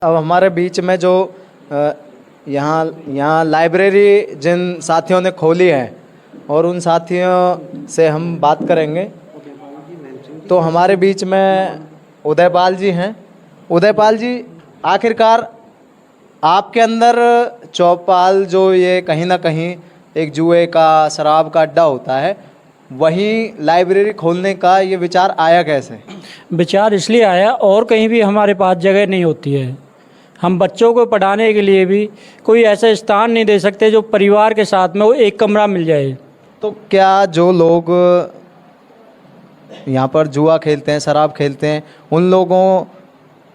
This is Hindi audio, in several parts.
अब हमारे बीच में जो यहाँ लाइब्रेरी जिन साथियों ने खोली है और उन साथियों से हम बात करेंगे। तो हमारे बीच में उदयपाल जी हैं। उदयपाल जी, आखिरकार आपके अंदर चौपाल जो ये कहीं ना कहीं एक जुए का, शराब का अड्डा होता है, वहीं लाइब्रेरी खोलने का ये विचार आया कैसे? विचार इसलिए आया, और कहीं भी हमारे पास जगह नहीं होती है। हम बच्चों को पढ़ाने के लिए भी कोई ऐसा स्थान नहीं दे सकते जो परिवार के साथ में वो एक कमरा मिल जाए। तो क्या जो लोग यहाँ पर जुआ खेलते हैं, शराब खेलते हैं, उन लोगों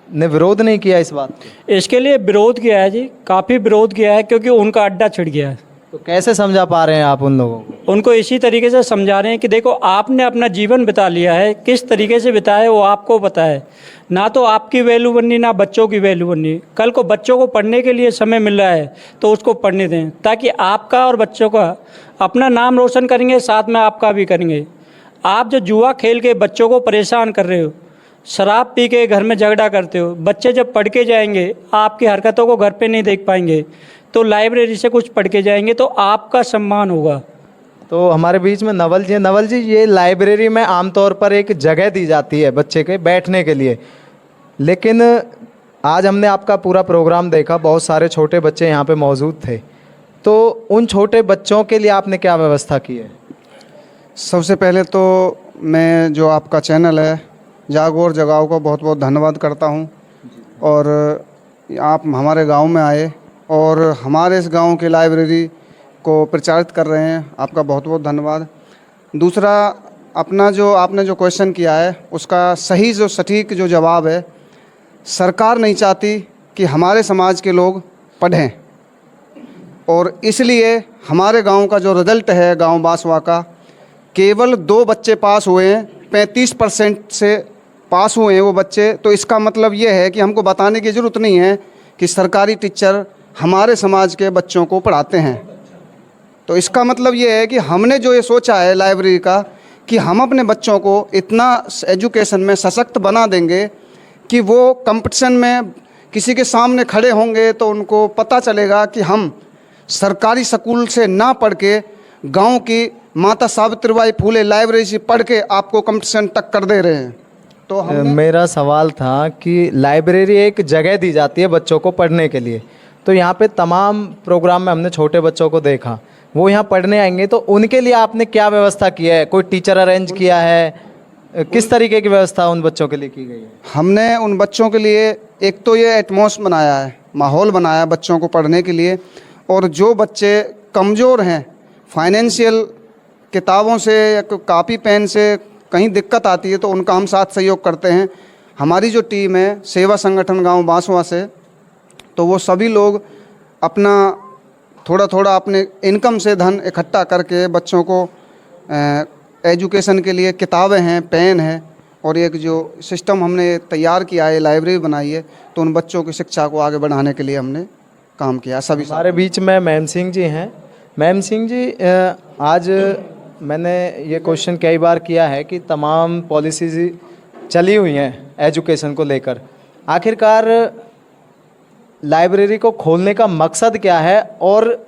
ने विरोध नहीं किया इस बात का? इसके लिए विरोध किया है जी, काफ़ी विरोध किया है, क्योंकि उनका अड्डा छिड़ गया है। तो कैसे समझा पा रहे हैं आप उन लोगों को? उनको इसी तरीके से समझा रहे हैं कि देखो, आपने अपना जीवन बिता लिया है, किस तरीके से बिताया है वो आपको पता है। ना तो आपकी वैल्यू बननी, ना बच्चों की वैल्यू बननी। कल को बच्चों को पढ़ने के लिए समय मिल रहा है तो उसको पढ़ने दें, ताकि आपका और बच्चों का अपना नाम रोशन करेंगे, साथ में आपका भी करेंगे। आप जो जुआ खेल के बच्चों को परेशान कर रहे हो, शराब पी के घर में झगड़ा करते हो, बच्चे जब पढ़ के जाएंगे आपकी हरकतों को घर पे नहीं देख पाएंगे, तो लाइब्रेरी से कुछ पढ़ के जाएंगे तो आपका सम्मान होगा। तो हमारे बीच में नवल जी हैं। नवल जी, ये लाइब्रेरी में आमतौर पर एक जगह दी जाती है बच्चे के बैठने के लिए, लेकिन आज हमने आपका पूरा प्रोग्राम देखा, बहुत सारे छोटे बच्चे यहाँ पे मौजूद थे। तो उन छोटे बच्चों के लिए आपने क्या व्यवस्था की है? सबसे पहले तो मैं जो आपका चैनल है जागो और जगाओ को बहुत बहुत धन्यवाद करता हूँ, और आप हमारे गांव में आए और हमारे इस गांव की लाइब्रेरी को प्रचारित कर रहे हैं, आपका बहुत बहुत धन्यवाद। दूसरा, अपना जो आपने जो क्वेश्चन किया है उसका सही जो सटीक जो जवाब है, सरकार नहीं चाहती कि हमारे समाज के लोग पढ़ें, और इसलिए हमारे गांव का जो रिज़ल्ट है गांव बांसवा का, केवल 2 बच्चे पास हुए हैं, 35% से पास हुए हैं वो बच्चे। तो इसका मतलब ये है कि हमको बताने की ज़रूरत नहीं है कि सरकारी टीचर हमारे समाज के बच्चों को पढ़ाते हैं। तो इसका मतलब ये है कि हमने जो ये सोचा है लाइब्रेरी का, कि हम अपने बच्चों को इतना एजुकेशन में सशक्त बना देंगे कि वो कंपटीशन में किसी के सामने खड़े होंगे तो उनको पता चलेगा कि हम सरकारी स्कूल से ना पढ़ के गांव की माता सावित्रीबाई फूले लाइब्रेरी से पढ़ के आपको कंपटीशन टक्कर दे रहे हैं। तो मेरा सवाल था कि लाइब्रेरी एक जगह दी जाती है बच्चों को पढ़ने के लिए, तो यहाँ पे तमाम प्रोग्राम में हमने छोटे बच्चों को देखा, वो यहाँ पढ़ने आएंगे, तो उनके लिए आपने क्या व्यवस्था की है? कोई टीचर अरेंज किया है? किस तरीके की व्यवस्था उन बच्चों के लिए की गई है? हमने उन बच्चों के लिए एक तो ये एटमॉस बनाया है, माहौल बनाया है बच्चों को पढ़ने के लिए, और जो बच्चे कमज़ोर हैं फाइनेंशियल, किताबों से या कापी पेन से कहीं दिक्कत आती है तो उनका हम साथ सहयोग करते हैं। हमारी जो टीम है सेवा संगठन गांव बांसवा से, तो वो सभी लोग अपना थोड़ा थोड़ा अपने इनकम से धन इकट्ठा करके बच्चों को एजुकेशन के लिए किताबें हैं, पेन है, और एक जो सिस्टम हमने तैयार किया है, लाइब्रेरी बनाई है, तो उन बच्चों की शिक्षा को आगे बढ़ाने के लिए हमने काम किया। सभी हमारे बीच में मैम सिंह जी हैं। मैम सिंह जी, आज मैंने ये क्वेश्चन कई बार किया है कि तमाम पॉलिसीज चली हुई हैं एजुकेशन को लेकर, आखिरकार लाइब्रेरी को खोलने का मकसद क्या है, और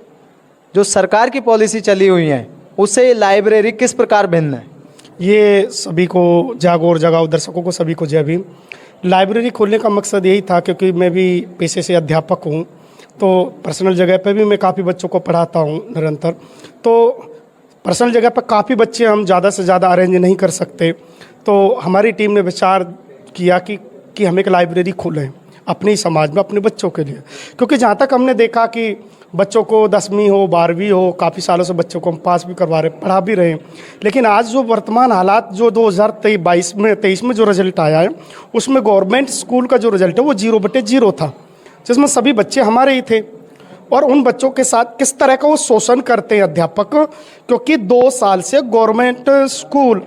जो सरकार की पॉलिसी चली हुई है उससे ये लाइब्रेरी किस प्रकार भिन्न है? ये सभी को, जागो और जगाओ दर्शकों को सभी को जय भीम। लाइब्रेरी खोलने का मकसद यही था, क्योंकि मैं भी पेशे से अध्यापक हूँ, तो पर्सनल जगह पे भी मैं काफ़ी बच्चों को पढ़ाता हूँ निरंतर। तो पर्सनल जगह पर काफ़ी बच्चे हम ज़्यादा से ज़्यादा अरेंज नहीं कर सकते, तो हमारी टीम ने विचार किया कि हम एक लाइब्रेरी खोलें अपने समाज में अपने बच्चों के लिए। क्योंकि जहाँ तक हमने देखा कि बच्चों को 10वीं हो 12वीं हो, काफ़ी सालों से बच्चों को हम पास भी करवा रहे, पढ़ा भी रहे हैं, लेकिन आज जो वर्तमान हालात, जो 2023 में जो रिजल्ट आया है, उसमें गवर्नमेंट स्कूल का जो रिजल्ट है वो 0/0 था, जिसमें सभी बच्चे हमारे ही थे। और उन बच्चों के साथ किस तरह का वो शोषण करते हैं अध्यापक, क्योंकि 2 साल से गवर्नमेंट स्कूल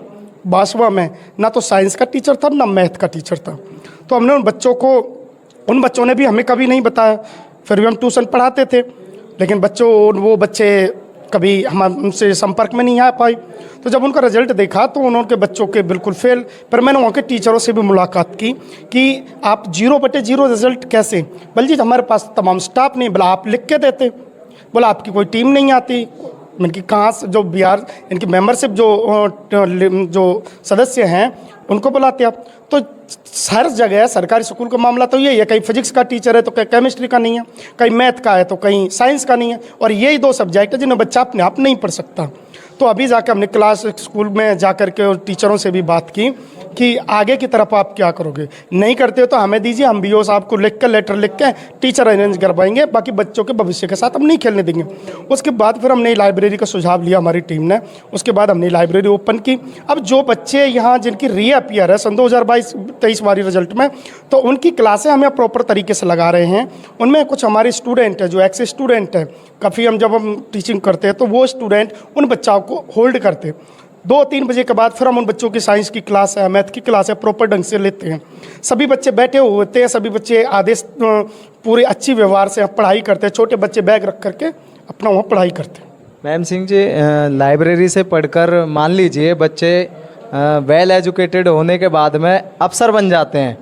बांसवा में ना तो साइंस का टीचर था ना मैथ का टीचर था। तो हमने उन बच्चों ने भी हमें कभी नहीं बताया, फिर भी हम ट्यूशन पढ़ाते थे, लेकिन वो बच्चे कभी हम उनसे संपर्क में नहीं आ पाए। तो जब उनका रिजल्ट देखा तो उनके बच्चों के बिल्कुल फेल। पर मैंने वहाँ के टीचरों से भी मुलाकात की कि आप 0/0 रिजल्ट कैसे? बोल जी हमारे पास तमाम स्टाफ नहीं। बोला आप लिख के देते? बोला आपकी कोई टीम नहीं आती? मैंने कि कहाँ से? जो बिहार इनकी मेंबरशिप जो सदस्य हैं उनको बुलाते आप। तो हर जगह सरकारी स्कूल का मामला तो यही है, कहीं फिजिक्स का टीचर है तो कहीं केमिस्ट्री का नहीं है, कहीं मैथ का है तो कहीं साइंस का नहीं है, और यही 2 सब्जेक्ट है जिन्हें बच्चा अपने आप नहीं पढ़ सकता। तो अभी जाकर हमने क्लास स्कूल में जाकर के और टीचरों से भी बात की कि आगे की तरफ आप क्या करोगे, नहीं करते हो तो हमें दीजिए, हम बीओ साहब को लिख कर लेटर लिख के टीचर अरेंज करवाएंगे, बाकी बच्चों के भविष्य के साथ हम नहीं खेलने देंगे। उसके बाद फिर हमने लाइब्रेरी का सुझाव लिया हमारी टीम ने। उसके बाद हमने लाइब्रेरी ओपन की। अब जो बच्चे यहाँ जिनकी रीअपियर है सन 2022-23 वाली रिजल्ट में, तो उनकी क्लासें हमें प्रॉपर तरीके से लगा रहे हैं। उनमें कुछ हमारे स्टूडेंट है जो एक्स स्टूडेंट है, काफ़ी हम जब हम टीचिंग करते हैं तो वो स्टूडेंट उन बच्चों को होल्ड करते। 2-3 बजे के बाद फिर हम उन बच्चों की साइंस की क्लास है, मैथ की क्लास है, प्रॉपर ढंग से लेते हैं। सभी बच्चे बैठे हुए होते हैं, सभी बच्चे आदेश पूरे अच्छी व्यवहार से पढ़ाई करते हैं। छोटे बच्चे बैग रख करके अपना वहाँ पढ़ाई करते हैं। मैम सिंह जी, लाइब्रेरी से पढ़कर मान लीजिए बच्चे वेल एजुकेटेड होने के बाद में अफसर बन जाते हैं,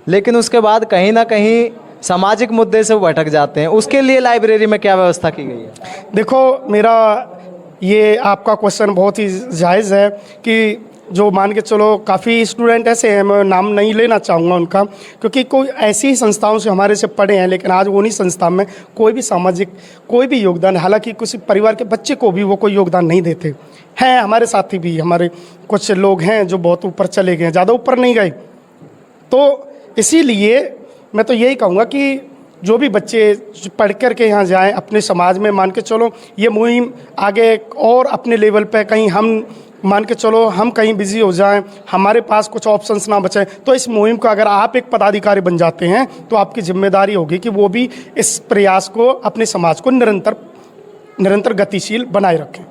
लेकिन उसके बाद कहीं ना कहीं सामाजिक मुद्दे से वो भटक जाते हैं, उसके लिए लाइब्रेरी में क्या व्यवस्था की गई है? देखो, मेरा ये आपका क्वेश्चन बहुत ही जायज़ है कि जो मान के चलो काफ़ी स्टूडेंट ऐसे हैं, मैं नाम नहीं लेना चाहूँगा उनका, क्योंकि कोई ऐसी ही संस्थाओं से हमारे से पढ़े हैं लेकिन आज उन्हीं संस्था में कोई भी सामाजिक कोई भी योगदान, हालांकि किसी परिवार के बच्चे को भी वो कोई योगदान नहीं देते हैं। हमारे साथी भी, हमारे कुछ लोग हैं जो बहुत ऊपर चले गए, ज़्यादा ऊपर नहीं गए। तो इसीलिए मैं तो यही कहूँगा कि जो भी बच्चे पढ़ कर के यहाँ जाएं, अपने समाज में मान के चलो ये मुहिम आगे और अपने लेवल पे कहीं हम मान के चलो हम कहीं बिजी हो जाएं, हमारे पास कुछ ऑप्शंस ना बचें, तो इस मुहिम का अगर आप एक पदाधिकारी बन जाते हैं तो आपकी जिम्मेदारी होगी कि वो भी इस प्रयास को अपने समाज को निरंतर गतिशील बनाए रखें।